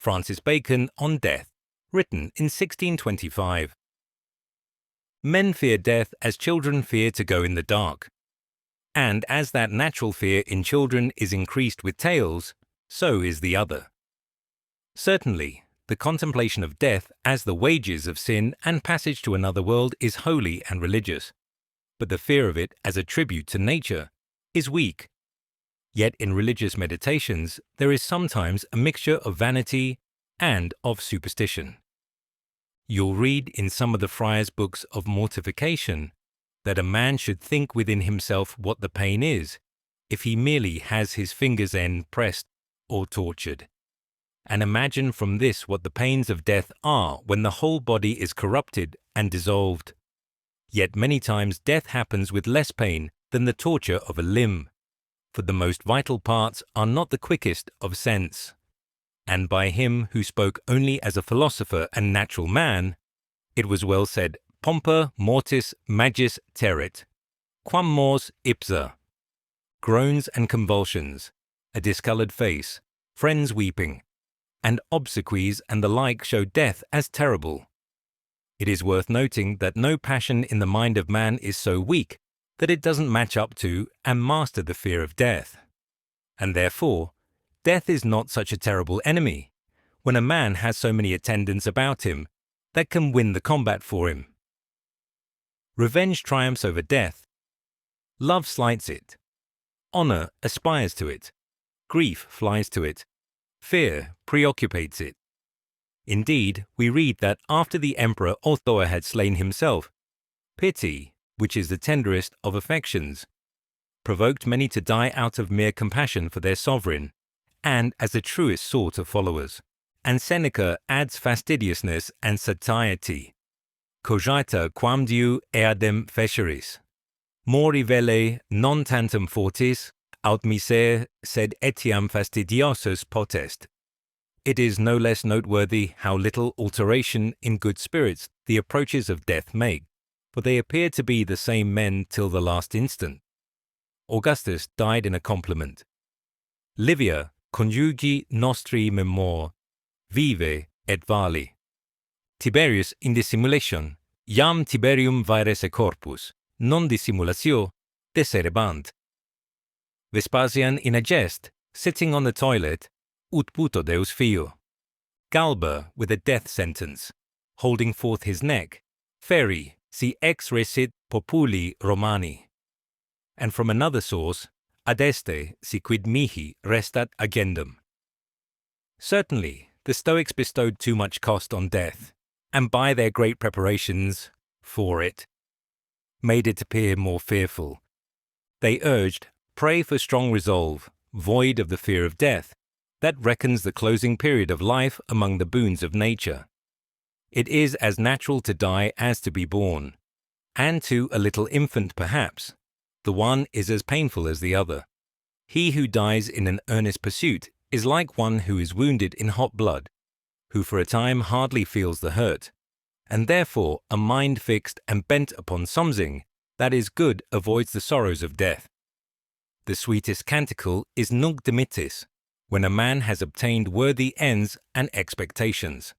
Francis Bacon on Death, written in 1625. Men fear death as children fear to go in the dark. And as that natural fear in children is increased with tales, so is the other. Certainly, the contemplation of death as the wages of sin and passage to another world is holy and religious, but the fear of it as a tribute to nature is weak. Yet in religious meditations there is sometimes a mixture of vanity and of superstition. You'll read in some of the friars' books of mortification that a man should think within himself what the pain is, if he merely has his finger's end pressed or tortured, and imagine from this what the pains of death are when the whole body is corrupted and dissolved. Yet many times death happens with less pain than the torture of a limb, for the most vital parts are not the quickest of sense. And by him who spoke only as a philosopher and natural man, it was well said, Pompa mortis magis terret, quam mors ipsa. Groans and convulsions, a discoloured face, friends weeping, and obsequies and the like show death as terrible. It is worth noting that no passion in the mind of man is so weak that it doesn't match up to and master the fear of death. And therefore, death is not such a terrible enemy, when a man has so many attendants about him that can win the combat for him. Revenge triumphs over death. Love slights it. Honor aspires to it. Grief flies to it. Fear preoccupates it. Indeed, we read that after the emperor Otho had slain himself, pity, which is the tenderest of affections, provoked many to die out of mere compassion for their sovereign, and as the truest sort of followers. And Seneca adds fastidiousness and satiety. Cogita quamdiu eadem feceris. Mori velle non tantum fortis, aut miser, sed etiam fastidiosus potest. It is no less noteworthy how little alteration in good spirits the approaches of death make, for they appear to be the same men till the last instant. Augustus died in a compliment. Livia, conjugi nostri memor, vive et vali. Tiberius in dissimulation, iam Tiberium vairese corpus, non dissimulatio, deserebant. Vespasian in a jest, sitting on the toilet, ut puto Deus fio. Galba with a death sentence, holding forth his neck, feri, si ex recit populi Romani. And from another source, adeste si quid mihi restat agendum. Certainly, the Stoics bestowed too much cost on death, and by their great preparations for it, made it appear more fearful. They urged, pray for strong resolve, void of the fear of death, that reckons the closing period of life among the boons of nature. It is as natural to die as to be born, and to a little infant perhaps. The one is as painful as the other. He who dies in an earnest pursuit is like one who is wounded in hot blood, who for a time hardly feels the hurt, and therefore a mind fixed and bent upon something that is good avoids the sorrows of death. The sweetest canticle is Nunc dimittis, when a man has obtained worthy ends and expectations.